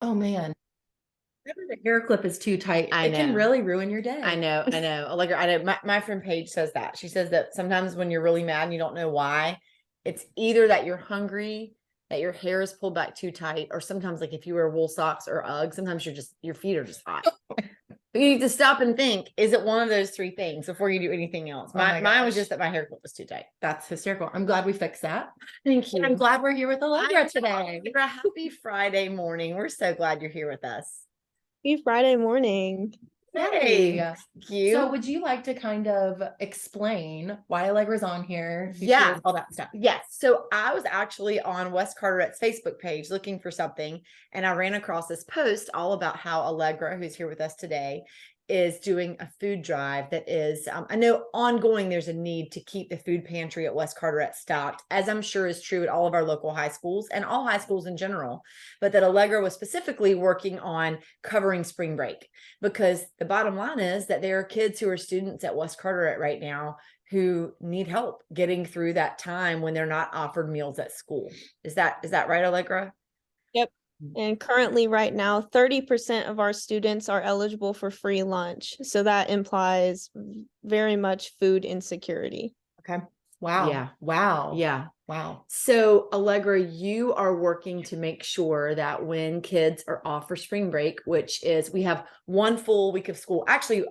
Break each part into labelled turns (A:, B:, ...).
A: Oh man. Whenever the hair clip is too tight,
B: I
A: it can
B: know.
A: really ruin your day.
B: I know. Allegra, I know. My friend Paige says that. She says that sometimes when you're really mad and you don't know why, it's either that you're hungry, that your hair is pulled back too tight, or sometimes like if you wear wool socks or Uggs, sometimes your feet are just hot. But you need to stop and think, is it one of those three things before you do anything else?
A: Oh my
B: Mine was
A: gosh.
B: just that my hair clip was too tight.
A: That's hysterical. I'm glad we fixed that.
B: Thank
A: And I'm
B: you.
A: glad we're here with Allegra today.
B: Allegra, happy Friday morning. We're so glad you're here with us.
C: Happy Friday morning.
B: Hey, thank you.
A: So would you like to kind of explain why Allegra's on here? who she
B: Yeah.
A: is, all that stuff.
B: Yes. So I was actually on West Carteret's Facebook page looking for something, and I ran across this post all about how Allegra, who's here with us today, is doing a food drive that is, I know ongoing, there's a need to keep the food pantry at West Carteret stocked, as I'm sure is true at all of our local high schools and all high schools in general, but that Allegra was specifically working on covering spring break, because the bottom line is that there are kids who are students at West Carteret right now who need help getting through that time when they're not offered meals at school. Is that right, Allegra?
C: Yep. And currently right now, 30% of our students are eligible for free lunch. So that implies very much food insecurity.
B: Okay.
A: Wow.
B: Yeah.
A: Wow.
B: Yeah.
A: Wow.
B: So, Allegra, you are working to make sure that when kids are off for spring break, which is we have 1 full week of school, actually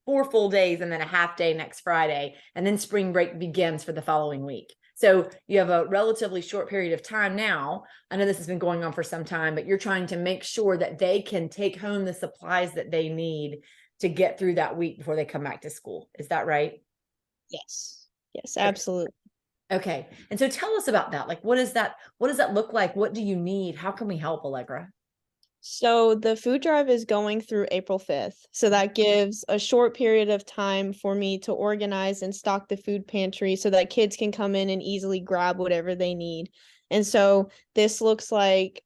B: 4 full days and then a half day next Friday, and then spring break begins for the following week. So you have a relatively short period of time now. I know this has been going on for some time, but you're trying to make sure that they can take home the supplies that they need to get through that week before they come back to school. Is that right?
C: Yes. Yes, absolutely.
B: Okay. And so tell us about that. Like, what does that look like? What do you need? How can we help, Allegra?
C: So the food drive is going through April 5th. So that gives a short period of time for me to organize and stock the food pantry so that kids can come in and easily grab whatever they need. And so this looks like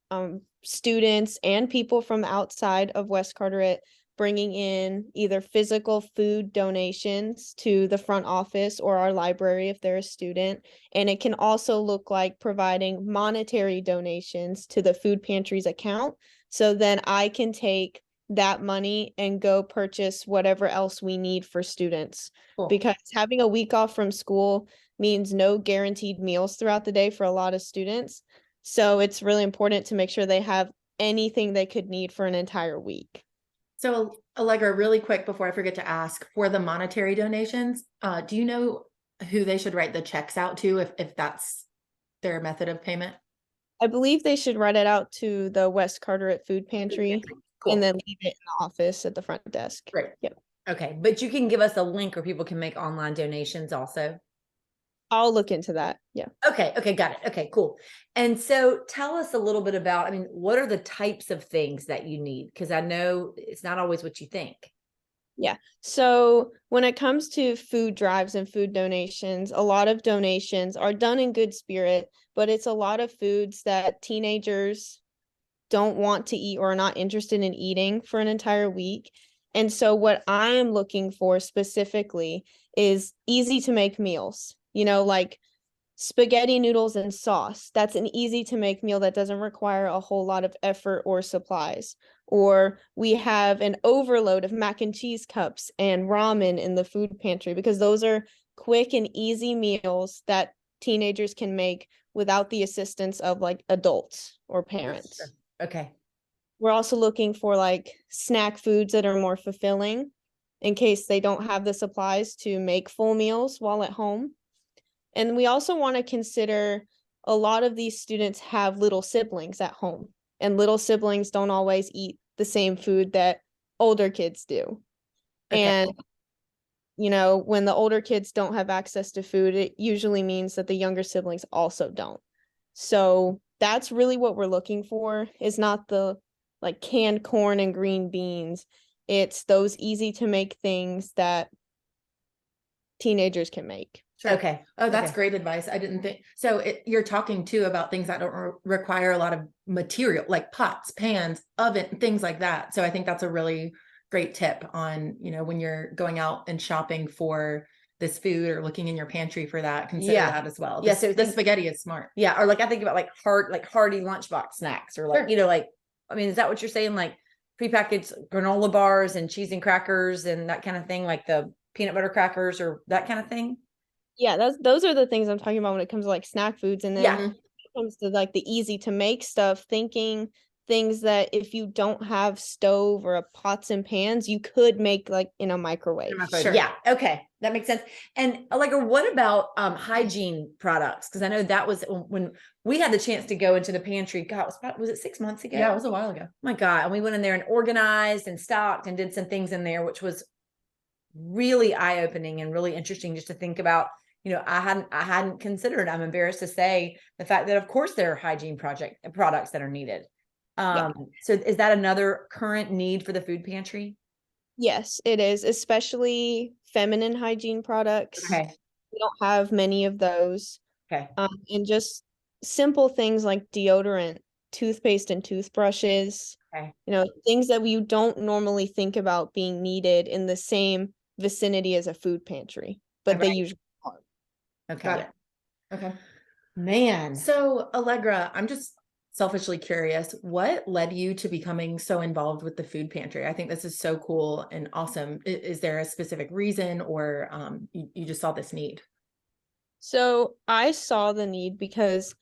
C: students and people from outside of West Carteret bringing in either physical food donations to the front office or our library if they're a student. And it can also look like providing monetary donations to the food pantry's account. So then I can take that money and go purchase whatever else we need for students.
A: Cool.
C: Because having a week off from school means no guaranteed meals throughout the day for a lot of students. So it's really important to make sure they have anything they could need for an entire week.
A: So Allegra, really quick before I forget to ask, for the monetary donations, do you know who they should write the checks out to if that's their method of payment?
C: I believe they should write it out to the West Carteret Food Pantry
B: Cool.
C: and then leave it in the office at the front desk.
A: Great.
C: Yep.
B: Okay. But you can give us a link where people can make online donations also.
C: I'll look into that. Yeah.
B: Okay. Okay. Got it. Okay, cool. And so tell us a little bit about, I mean, what are the types of things that you need? Because I know it's not always what you think.
C: Yeah. So when it comes to food drives and food donations, a lot of donations are done in good spirit, but it's a lot of foods that teenagers don't want to eat or are not interested in eating for an entire week. And so what I am looking for specifically is easy to make meals, like spaghetti noodles and sauce. That's an easy to make meal that doesn't require a whole lot of effort or supplies. Or we have an overload of mac and cheese cups and ramen in the food pantry because those are quick and easy meals that teenagers can make without the assistance of like adults or parents.
B: Sure. Okay.
C: We're also looking for like snack foods that are more fulfilling in case they don't have the supplies to make full meals while at home. And we also want to consider a lot of these students have little siblings at home, and little siblings don't always eat the same food that older kids do.
B: Okay.
C: And, when the older kids don't have access to food, it usually means that the younger siblings also don't. So that's really what we're looking for, is not the like canned corn and green beans. It's those easy to make things that teenagers can make.
A: Sure.
B: Okay.
A: Oh, that's
B: Okay.
A: great advice. I didn't think so. You're talking too about things that don't require a lot of material, like pots, pans, oven, things like that. So I think that's a really great tip on, when you're going out and shopping for this food or looking in your pantry for that. Consider that as well.
B: Yeah. So
A: the spaghetti is smart.
B: Yeah. Or like I think about like hearty lunchbox snacks or like,
A: Sure.
B: like I mean, is that what you're saying? Like prepackaged granola bars and cheese and crackers and that kind of thing, like the peanut butter crackers or that kind of thing?
C: Yeah, those are the things I'm talking about when it comes to like snack foods. And then
B: Yeah.
C: when it comes to like the easy to make stuff, thinking things that if you don't have stove or a pots and pans, you could make like in a microwave.
A: Sure.
B: Yeah. Okay. That makes sense. And Allegra, what about hygiene products? Because I know that was when we had the chance to go into the pantry. God, was it 6 months ago?
A: Yeah, it was a while ago.
B: My God. And we went in there and organized and stocked and did some things in there, which was really eye-opening and really interesting just to think about. I hadn't considered, I'm embarrassed to say, the fact that of course there are hygiene products that are needed. So is that another current need for the food pantry?
C: Yes, it is, especially feminine hygiene products.
B: Okay.
C: We don't have many of those.
B: Okay.
C: And just simple things like deodorant, toothpaste, and toothbrushes.
B: Okay.
C: Things that you don't normally think about being needed in the same vicinity as a food pantry, but they usually are.
B: Okay.
A: Got it. Okay.
B: Man.
A: So Allegra, I'm just selfishly curious, what led you to becoming so involved with the food pantry? I think this is so cool and awesome. Is there a specific reason, or you just saw this need?
C: So I saw the need because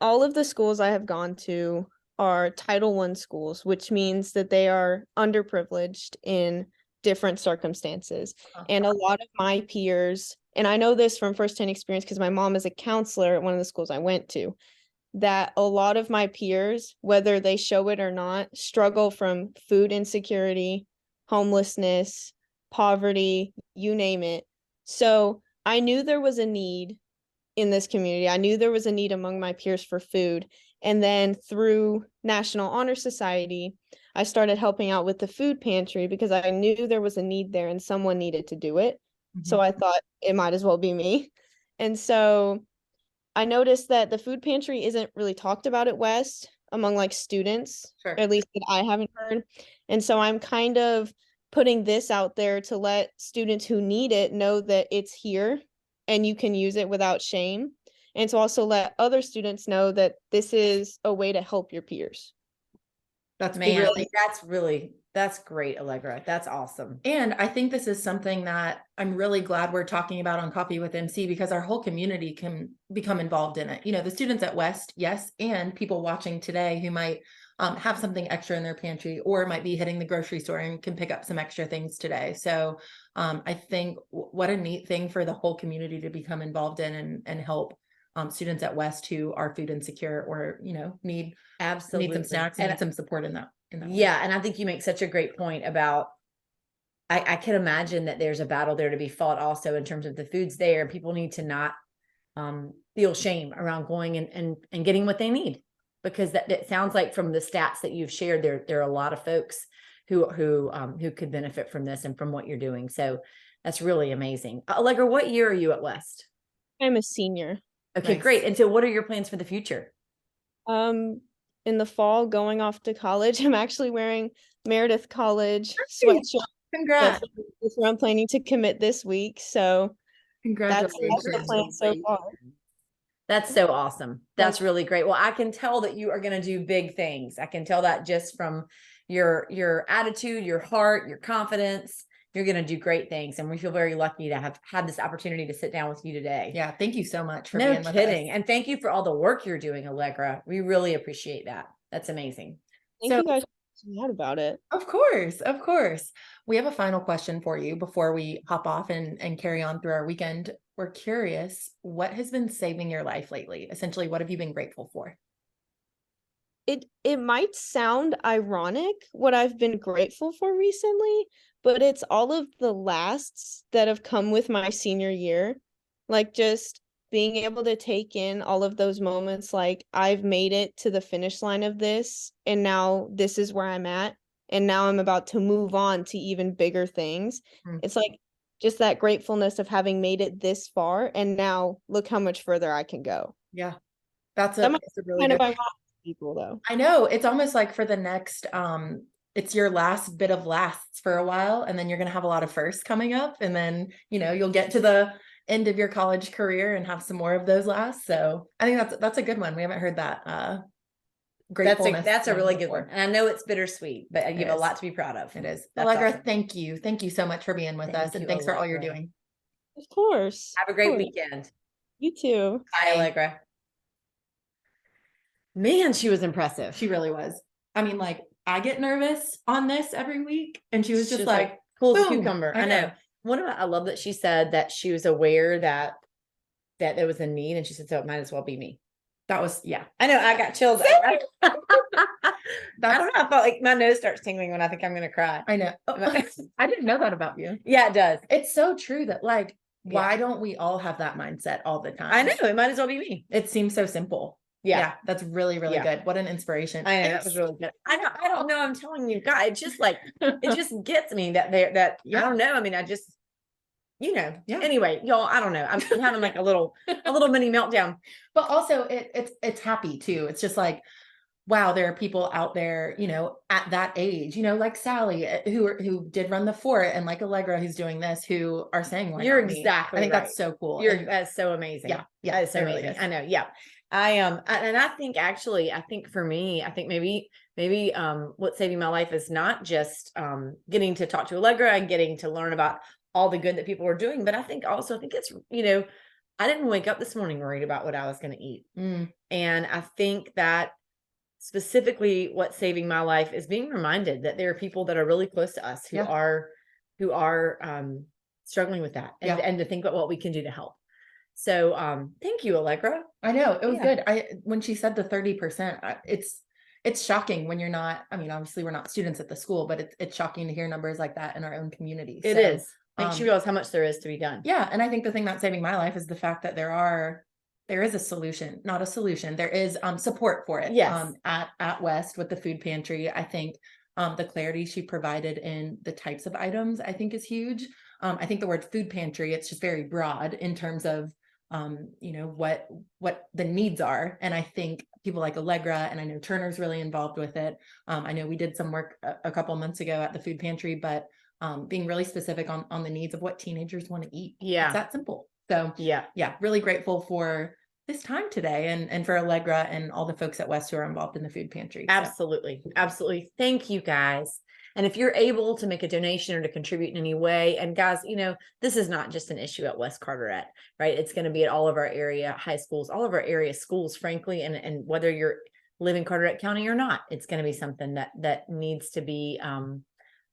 C: all of the schools I have gone to are Title I schools, which means that they are underprivileged in different circumstances. And a lot of my peers, and I know this from firsthand experience because my mom is a counselor at one of the schools I went to, that a lot of my peers, whether they show it or not, struggle from food insecurity, homelessness, poverty, you name it. So I knew there was a need in this community. I knew there was a need among my peers for food. And then through National Honor Society, I started helping out with the food pantry because I knew there was a need there and someone needed to do it. So I thought it might as well be me. And so I noticed that the food pantry isn't really talked about at West among like students,
A: Sure.
C: or at least that I haven't heard. And so I'm kind of putting this out there to let students who need it know that it's here and you can use it without shame. And to also let other students know that this is a way to help your peers.
A: That's
B: Man,
A: really,
B: that's great, Allegra. That's awesome.
A: and I think this is something that I'm really glad we're talking about on Coffee with MC, because our whole community can become involved in it. The students at West, yes, and people watching today who might have something extra in their pantry or might be hitting the grocery store and can pick up some extra things today. So I think what a neat thing for the whole community to become involved in and help students at West who are food insecure or, need some snacks and some support in that.
B: Yeah. And I think you make such a great point about, I can imagine that there's a battle there to be fought also in terms of the foods there. People need to not feel shame around going and getting what they need, because that sounds like from the stats that you've shared, there are a lot of folks who could benefit from this and from what you're doing. So that's really amazing. Allegra, what year are you at West?
C: I'm a senior.
B: Okay,
A: Nice.
B: great. And so what are your plans for the future?
C: In the fall, going off to college, I'm actually wearing Meredith College sweatshirt.
A: Congrats.
C: That's where I'm planning to commit this week. So that's the plan so far.
B: That's so awesome. That's really great. Well, I can tell that you are going to do big things. I can tell that just from your attitude, your heart, your confidence. You're going to do great things. And we feel very lucky to have had this opportunity to sit down with you today.
A: Yeah. Thank you so much for
B: No
A: being with
B: kidding.
A: us.
B: And thank you for all the work you're doing, Allegra. We really appreciate that. That's amazing.
C: Thank you guys for talking about it.
A: Of course. Of course. We have a final question for you before we hop off and carry on through our weekend. We're curious, what has been saving your life lately? Essentially, what have you been grateful for?
C: It might sound ironic what I've been grateful for recently, but it's all of the lasts that have come with my senior year. Like just being able to take in all of those moments, like I've made it to the finish line of this, and now this is where I'm at, and now I'm about to move on to even bigger things. It's like just that gratefulness of having made it this far, and now look how much further I can go.
A: Yeah. That's a really
C: Kind
A: good
C: of ironic to people though.
A: I know, it's almost like for the next it's your last bit of lasts for a while, and then you're going to have a lot of firsts coming up, and then you'll get to the end of your college career and have some more of those lasts. So I think that's a good one. We haven't heard that gratefulness.
B: That's a really good
A: for.
B: one. And I know it's bittersweet, but you have a
A: is.
B: lot to be proud of.
A: It is.
B: That's
A: Allegra,
B: awesome.
A: thank you. Thank you so much for being with us.
B: Thank
A: And
B: you,
A: thanks for all you're
B: Allegra.
A: doing.
C: Of course.
B: Have a
C: of
B: great
C: course.
B: weekend.
C: You too.
B: Bye, Allegra. Man, she was impressive.
A: She really was. I mean, like, I get nervous on this every week. And she was just like,
B: cool as a
A: boom.
B: cucumber.
A: I
B: I know. I love that she said that she was aware that there was a need, and she said, so it might as well be me.
A: That was, yeah.
B: I know, I got chills. I don't know. I felt like my nose starts tingling when I think I'm going to cry.
A: I know. I didn't know that about you.
B: Yeah, it does.
A: It's so true that, like, why don't we all have that mindset all the time?
B: I know, it might as well be me.
A: It seems so simple.
B: Yeah.
A: That's really, really good. What an inspiration.
B: I know, that was really good. I don't know. I'm telling you guys, it's just like, it just gets me that I don't know. I mean, I just, anyway, y'all, I don't know. I'm having like a little mini meltdown.
A: But also it's happy too. It's just like, wow, there are people out there, at that age, like Sally, who did run the fort, and like Allegra, who's doing this, who are saying, why
B: You're
A: not me?
B: exactly
A: I think
B: right.
A: that's so cool.
B: That's so amazing.
A: Yeah.
B: That is so
A: really
B: amazing.
A: is.
B: I know. Yeah. And I think actually, for me, I think maybe what's saving my life is not just getting to talk to Allegra and getting to learn about all the good that people are doing, but I think it's, I didn't wake up this morning worried about what I was going to eat. And I think that specifically what's saving my life is being reminded that there are people that are really close to us who are struggling with that, and to think about what we can do to help. So thank you, Allegra.
A: I know, it was good. When she said the 30%, it's shocking when you're not, I mean, obviously we're not students at the school, but it's shocking to hear numbers like that in our own community.
B: It is. Makes you realize how much there is to be done. Yeah.
A: And I think the thing that's saving my life is the fact that there is a solution, not a solution. There is support for it.
B: Yes.
A: At West with the food pantry. I think the clarity she provided in the types of items, I think, is huge. I think the word food pantry, it's just very broad in terms of what the needs are. And I think people like Allegra, and I know Turner's really involved with it. I know we did some work a couple months ago at the food pantry, but being really specific on the needs of what teenagers want to eat.
B: Yeah.
A: It's that simple. So really grateful for this time today, and for Allegra and all the folks at West who are involved in the food pantry.
B: Absolutely. Absolutely. Thank you, guys. And if you're able to make a donation or to contribute in any way, and guys, this is not just an issue at West Carteret, right? It's going to be at all of our area high schools, all of our area schools, frankly, and whether you're live in Carteret County or not, it's going to be something that needs to be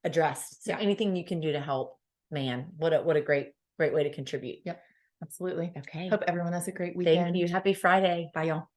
B: addressed. So anything you can do to help, man, what a great way to contribute.
A: Yep, absolutely.
B: Okay.
A: Hope everyone has a great weekend.
B: Thank you. Happy Friday.
A: Bye, y'all.